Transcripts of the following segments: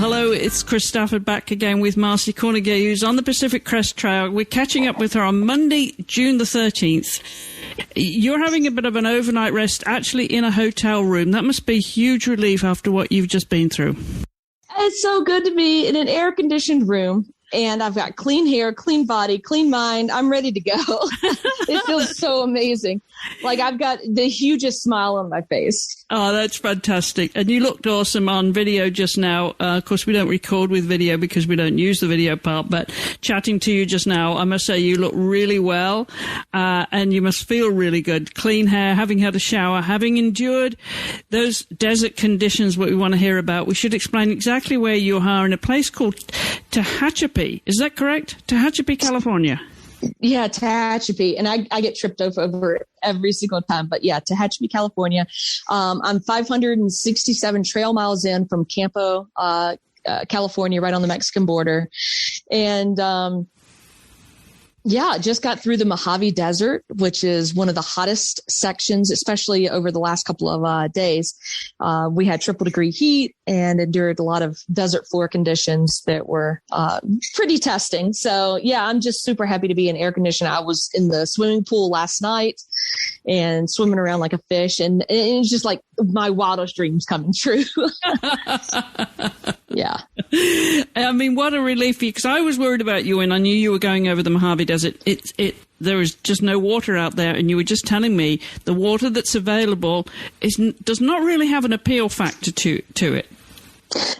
Hello, it's Chris Stafford back again with Marci Kornegay, who's on the Pacific Crest Trail. We're catching up with her on Monday, June the 13th. You're having a bit of an overnight rest, actually in a hotel room. That must be huge relief after what you've just been through. It's so good to be in an air-conditioned room. And I've got clean hair, clean body, clean mind. I'm ready to go. It feels so amazing. Like I've got the hugest smile on my face. Oh, that's fantastic. And you looked awesome on video just now. Of course, we don't record with video because we don't use the video part. But chatting to you just now, I must say you look really well. And you must feel really good. Clean hair, having had a shower, having endured those desert conditions, what we want to hear about. We should explain exactly where you are in a place called Tehachapi. Is that correct? Tehachapi, California. Yeah, Tehachapi. And I get tripped over every single time. But yeah, Tehachapi, California. I'm 567 trail miles in from Campo, California, right on the Mexican border. And yeah, just got through the Mojave Desert, which is one of the hottest sections, especially over the last couple of days. We had triple degree heat and endured a lot of desert floor conditions that were pretty testing. So yeah, I'm just super happy to be in air conditioning. I was in the swimming pool last night and swimming around like a fish, and it's just like my wildest dreams coming true. Yeah. I mean, what a relief, because I was worried about you when I knew you were going over the Mojave Desert. There is just no water out there, and you were just telling me the water that's available does not really have an appeal factor to it.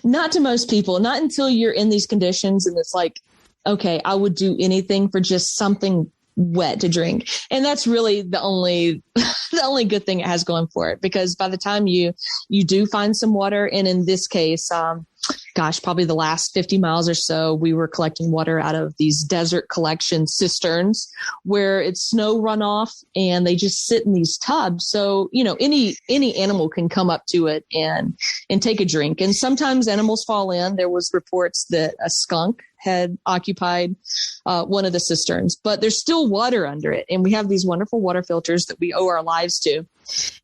Not to most people, not until you're in these conditions, and it's like, okay, I would do anything for just something wet to drink. And that's really the only good thing it has going for it, because by the time you do find some water, and in this case, probably the last 50 miles or so, we were collecting water out of these desert collection cisterns where it's snow runoff and they just sit in these tubs. So, any animal can come up to it and take a drink. And sometimes animals fall in. There was reports that a skunk had occupied one of the cisterns, but there's still water under it. And we have these wonderful water filters that we owe our lives to.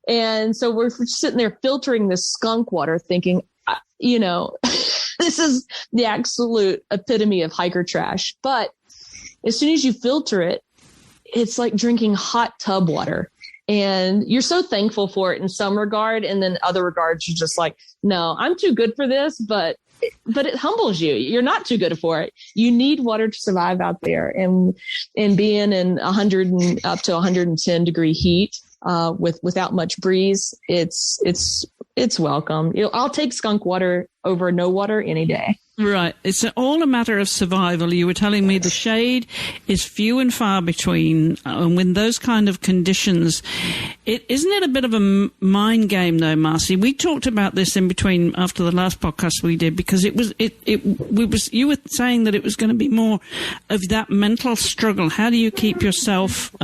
And so we're sitting there filtering this skunk water thinking, this is the absolute epitome of hiker trash. But as soon as you filter it, it's like drinking hot tub water. And you're so thankful for it in some regard. And then other regards, you're just like, no, I'm too good for this. But it humbles you. You're not too good for it. You need water to survive out there. And being in 100 and up to 110 degree heat, without much breeze, it's welcome. I'll take skunk water over no water any day. Right. It's all a matter of survival. You were telling me the shade is few and far between. And with those kind of conditions, isn't it a bit of a mind game though, Marci? We talked about this in between after the last podcast we did, because you were saying that it was going to be more of that mental struggle. How do you keep yourself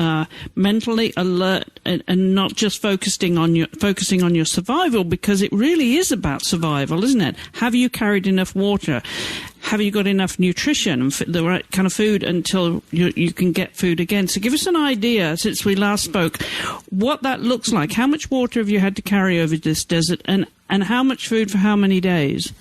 mentally alert and not just focusing on your survival? Because it really is about survival, isn't it? Have you carried enough water? Have you got enough nutrition and the right kind of food until you can get food again? So give us an idea, since we last spoke, what that looks like. How much water have you had to carry over this desert, and how much food for how many days?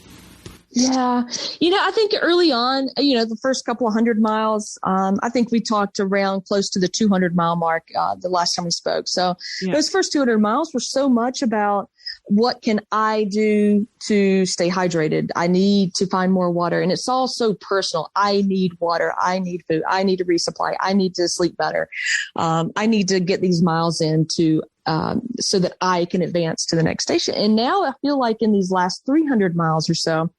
Yeah. I think early on, the first couple of 100 miles, I think we talked around close to the 200 mile mark the last time we spoke. So Those first 200 miles were so much about, what can I do to stay hydrated? I need to find more water. And it's all so personal. I need water. I need food. I need to resupply. I need to sleep better. I need to get these miles in so that I can advance to the next station. And now I feel like in these last 300 miles or so,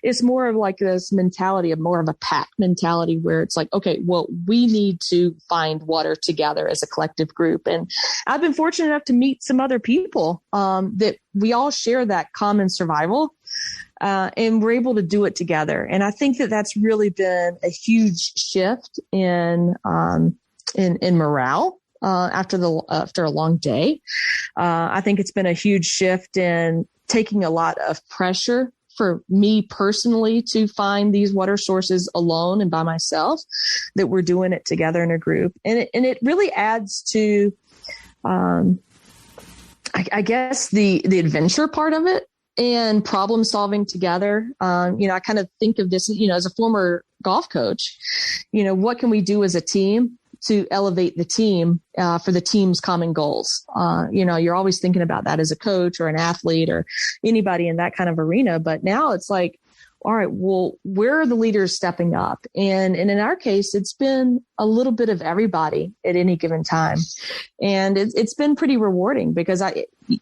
it's more of like this mentality of more of a pack mentality, where it's like, okay, well, we need to find water together as a collective group. And I've been fortunate enough to meet some other people that we all share that common survival, and we're able to do it together. And I think that that's really been a huge shift in morale. After a long day, I think it's been a huge shift in taking a lot of pressure for me personally to find these water sources alone and by myself, that we're doing it together in a group. And it really adds to, I guess the adventure part of it. and problem solving together. I kind of think of this, as a former golf coach, what can we do as a team to elevate the team for the team's common goals? You're always thinking about that as a coach or an athlete or anybody in that kind of arena. But now it's like, all right, well, where are the leaders stepping up? And in our case, it's been a little bit of everybody at any given time. And it's been pretty rewarding because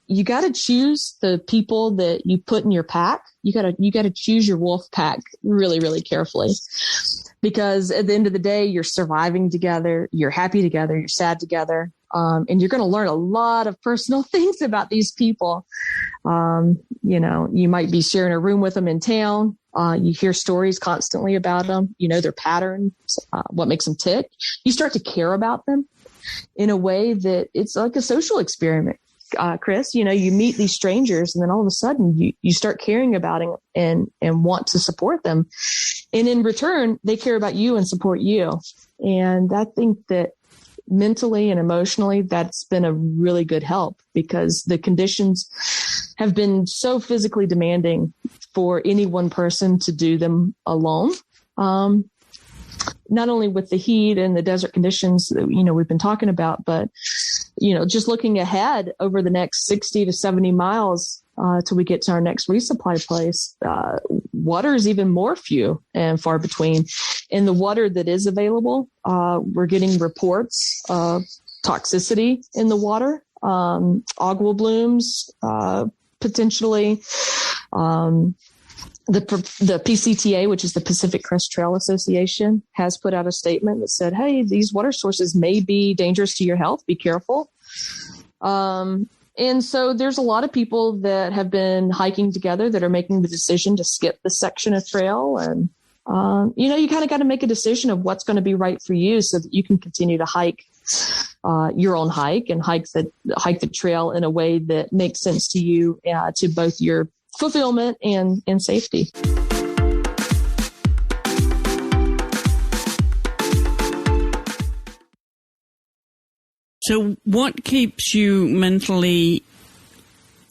you got to choose the people that you put in your pack. You got to choose your wolf pack really, really carefully, because at the end of the day, you're surviving together, you're happy together, you're sad together. And you're going to learn a lot of personal things about these people. You might be sharing a room with them in town. You hear stories constantly about them, their patterns, what makes them tick. You start to care about them in a way that it's like a social experiment. Chris, you meet these strangers and then all of a sudden you start caring about them and want to support them. And in return, they care about you and support you. And I think that mentally and emotionally, that's been a really good help because the conditions have been so physically demanding for any one person to do them alone. Not only with the heat and the desert conditions that, we've been talking about, but, just looking ahead over the next 60 to 70 miles till we get to our next resupply place, water is even more few and far between. And the water that is available, we're getting reports of toxicity in the water, aquablooms, potentially. The PCTA, which is the Pacific Crest Trail Association, has put out a statement that said, hey, these water sources may be dangerous to your health. Be careful. And so there's a lot of people that have been hiking together that are making the decision to skip this section of trail. And, you kind of got to make a decision of what's going to be right for you so that you can continue to hike your own hike and hike the trail in a way that makes sense to you, to both your fulfillment and safety. So what keeps you mentally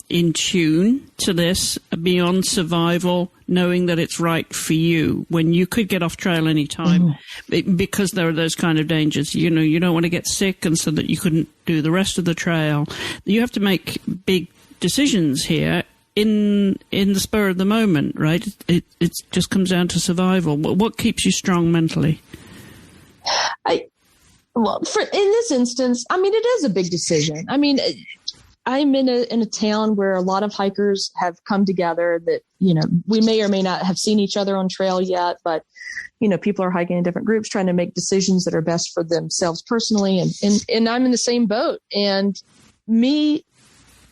in tune to this beyond survival, knowing that it's right for you when you could get off trail any time because there are those kind of dangers? You don't want to get sick and so that you couldn't do the rest of the trail. You have to make big decisions here in the spur of the moment, right? It just comes down to survival. What keeps you strong mentally? In this instance, it is a big decision. I'm in a town where a lot of hikers have come together that, we may or may not have seen each other on trail yet, but, people are hiking in different groups trying to make decisions that are best for themselves personally. And I'm in the same boat. And me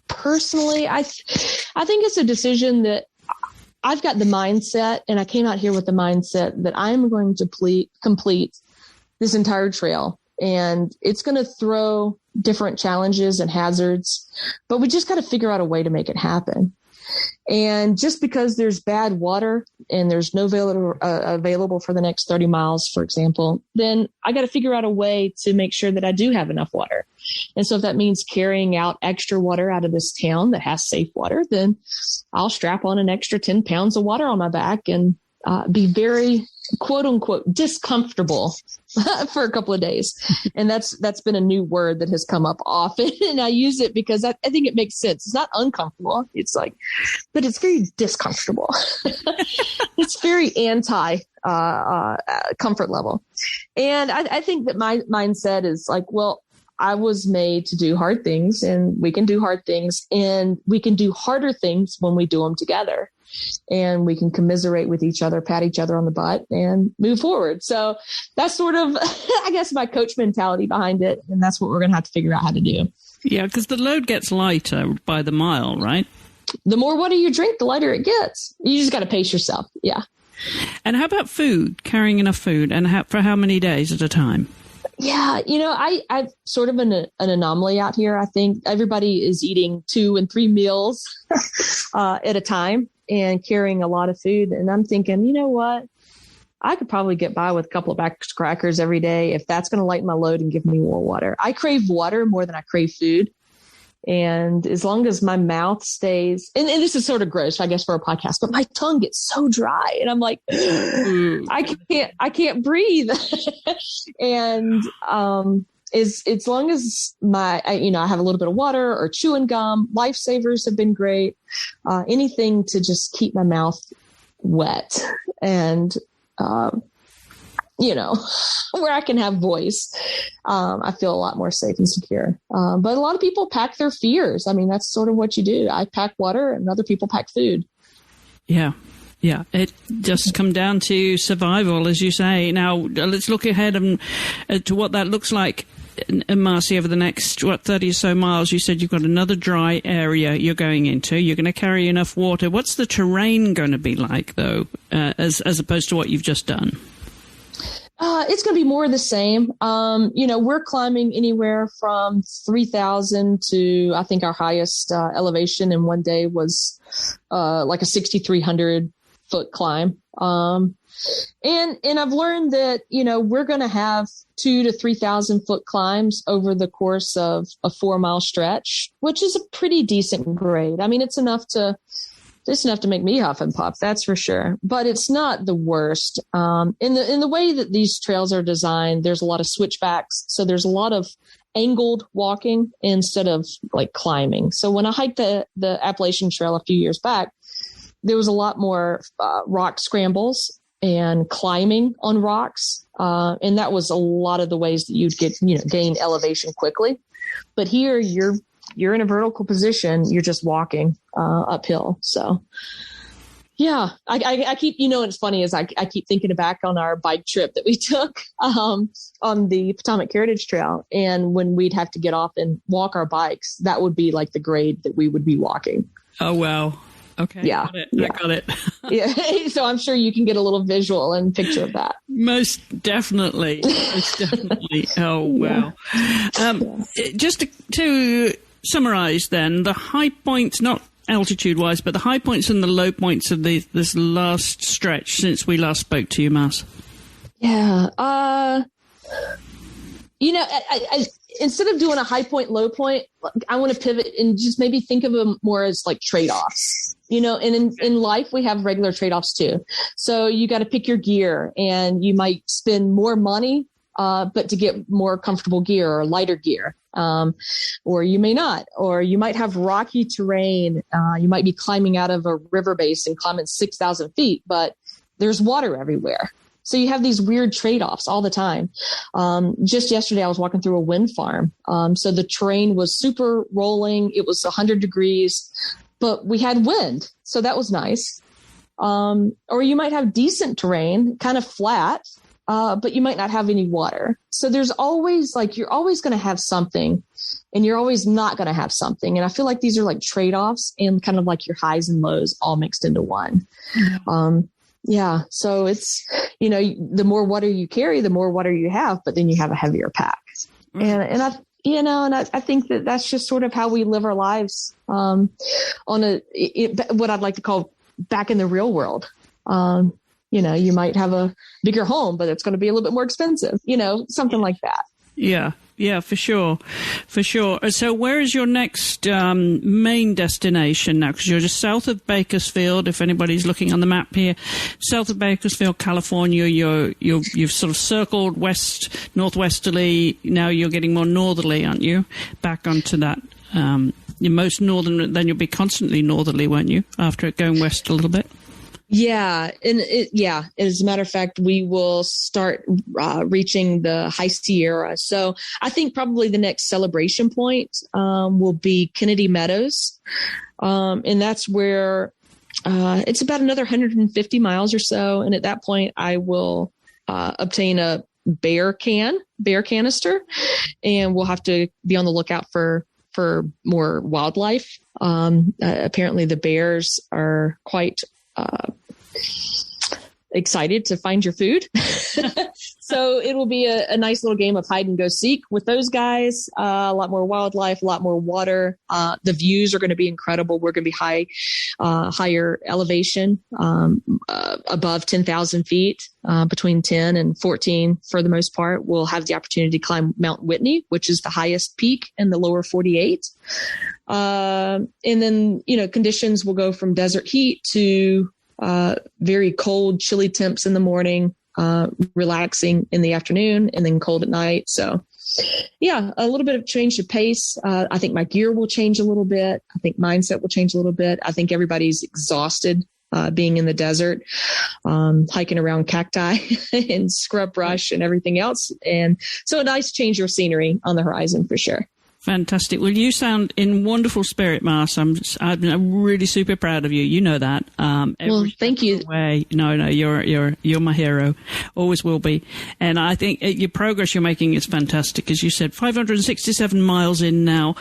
personally, I think it's a decision that I've got the mindset, and I came out here with the mindset that I'm going to complete this entire trail. And it's going to throw different challenges and hazards, but we just got to figure out a way to make it happen. And just because there's bad water and there's no available for the next 30 miles, for example, then I got to figure out a way to make sure that I do have enough water. And so if that means carrying out extra water out of this town that has safe water, then I'll strap on an extra 10 pounds of water on my back and be very, quote unquote, discomfortable for a couple of days. And that's been a new word that has come up often. And I use it because I think it makes sense. It's not uncomfortable. It's but it's very discomfortable. It's very anti comfort level. And I think that my mindset is I was made to do hard things, and we can do hard things, and we can do harder things when we do them together. And we can commiserate with each other, pat each other on the butt, and move forward. So that's sort of, I guess, my coach mentality behind it. And that's what we're going to have to figure out how to do. Yeah, because the load gets lighter by the mile, right? The more water you drink, the lighter it gets. You just got to pace yourself. Yeah. And how about food, carrying enough food, and for how many days at a time? Yeah, I'm sort of an anomaly out here. I think everybody is eating 2 and 3 meals at a time and carrying a lot of food. And I'm thinking, you know what? I could probably get by with a couple of crackers every day if that's going to lighten my load and give me more water. I crave water more than I crave food. And as long as my mouth stays, and this is sort of gross, I guess, for a podcast, but my tongue gets so dry and I'm like, I can't breathe. And, as long as I have a little bit of water or chewing gum, lifesavers have been great. Anything to just keep my mouth wet and, where I can have voice, I feel a lot more safe and secure. But a lot of people pack their fears. I mean, that's sort of what you do. I pack water and other people pack food. Yeah. Yeah, it just come down to survival, as you say. Now, let's look ahead to what that looks like, Marci, over the next, 30 or so miles. You said you've got another dry area you're going into. You're going to carry enough water. What's the terrain going to be like, though, as opposed to what you've just done? It's going to be more of the same. We're climbing anywhere from 3,000 to, I think our highest elevation in one day was like a 6,300 foot climb. And I've learned that, we're going to have 2,000 to 3,000 foot climbs over the course of a 4-mile stretch, which is a pretty decent grade. I mean, it's enough to make me huff and puff, that's for sure. But it's not the worst. In the way that these trails are designed, there's a lot of switchbacks. So there's a lot of angled walking instead of like climbing. So when I hiked the Appalachian Trail a few years back, there was a lot more rock scrambles and climbing on rocks. And that was a lot of the ways that you'd gain elevation quickly. But here you're in a vertical position. You're just walking uphill. So, yeah, I keep, it's funny is I keep thinking back on our bike trip that we took on the Potomac Heritage Trail. And when we'd have to get off and walk our bikes, that would be like the grade that we would be walking. Oh, wow. Okay. Yeah. I got it. Yeah. So I'm sure you can get a little visual and picture of that. Most definitely. Oh, wow. Just to summarize then, the high points, not altitude-wise, but the high points and the low points of this last stretch since we last spoke to you, Marci. Yeah. I instead of doing a high point, low point, I want to pivot and just maybe think of them more as like trade-offs, and in life we have regular trade-offs too. So you got to pick your gear and you might spend more money, but to get more comfortable gear or lighter gear. Or you may not, or you might have rocky terrain. You might be climbing out of a river basin, climbing 6,000 feet, but there's water everywhere. So you have these weird trade-offs all the time. Just yesterday, I was walking through a wind farm. So the terrain was super rolling. It was 100 degrees, but we had wind. So that was nice. Or you might have decent terrain, kind of flat, but you might not have any water. So there's always you're always going to have something and you're always not going to have something. And I feel like these are like trade-offs and kind of like your highs and lows all mixed into one. Yeah. So it's, the more water you carry, the more water you have, but then you have a heavier pack. And I think that that's just sort of how we live our lives, on what I'd like to call back in the real world. You might have a bigger home, but it's going to be a little bit more expensive, something like that. Yeah, for sure. So where is your next main destination now? Because you're just south of Bakersfield, if anybody's looking on the map here. South of Bakersfield, California, you've sort of circled northwesterly. Now you're getting more northerly, aren't you? Back onto that. You're most northern, then you'll be constantly northerly, won't you, after it going west a little bit? Yeah. As a matter of fact, we will start reaching the High Sierra. So I think probably the next celebration point will be Kennedy Meadows. And that's where it's about another 150 miles or so. And at that point, I will obtain a bear canister, and we'll have to be on the lookout for more wildlife. Apparently the bears are quite excited to find your food. So it will be a nice little game of hide and go seek with those guys. A lot more wildlife, a lot more water. The views are going to be incredible. We're going to be higher elevation, above 10,000 feet, between 10 and 14 for the most part. We'll have the opportunity to climb Mt Whitney, which is the highest peak in the lower 48. And then, conditions will go from desert heat to very cold, chilly temps in the morning, relaxing in the afternoon, and then cold at night. So yeah, a little bit of change of pace. I think my gear will change a little bit. I think mindset will change a little bit. I think everybody's exhausted being in the desert, hiking around cacti and scrub brush and everything else. And so a nice change of scenery on the horizon for sure. Fantastic. Well, you sound in wonderful spirit, Mars. I'm really super proud of you. You know that. Well, thank you. No, you're my hero. Always will be. And I think your progress you're making is fantastic. As you said, 567 miles in now.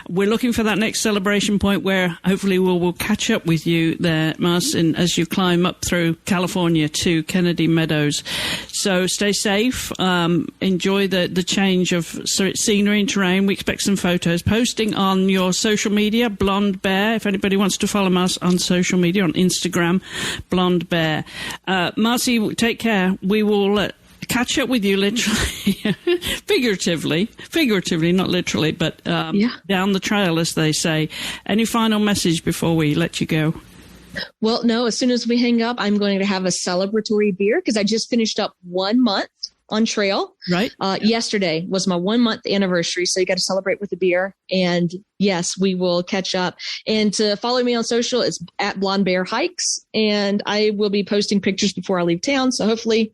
We're looking for that next celebration point where hopefully we'll catch up with you there, Mars, as you climb up through California to Kennedy Meadows. So stay safe. Enjoy the change of scenery and terrain. We expect some photos posting on your social media, Blonde Bear. If anybody wants to follow us on social media, on Instagram, Blonde Bear. Marci, take care. We will catch up with you literally, figuratively, not literally, but down the trail, as they say. Any final message before we let you go? Well, no, as soon as we hang up, I'm going to have a celebratory beer because I just finished up 1 month on trail. Right. Yesterday was my 1 month anniversary. So you got to celebrate with a beer. And yes, we will catch up. And to follow me on social, it's at Blonde Bear Hikes. And I will be posting pictures before I leave town. So hopefully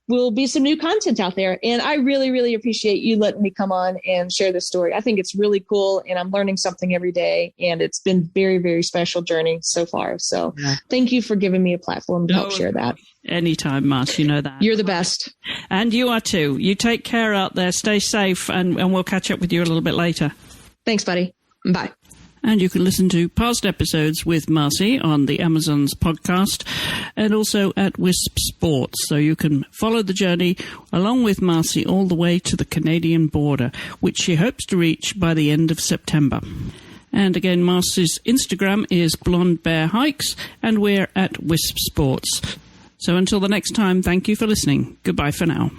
will be some new content out there. And I really, really appreciate you letting me come on and share this story. I think it's really cool and I'm learning something every day. And it's been very, very special journey so far. So thank you for giving me a platform to help share that. Anytime, Marci, you know that. You're the best. And you are too. You take care out there. Stay safe and we'll catch up with you a little bit later. Thanks, buddy. Bye. And you can listen to past episodes with Marci on the Amazons podcast and also at Wisp Sports. So you can follow the journey along with Marci all the way to the Canadian border, which she hopes to reach by the end of September. And again, Marci's Instagram is Blonde Bear Hikes and we're at Wisp Sports. So until the next time, thank you for listening. Goodbye for now.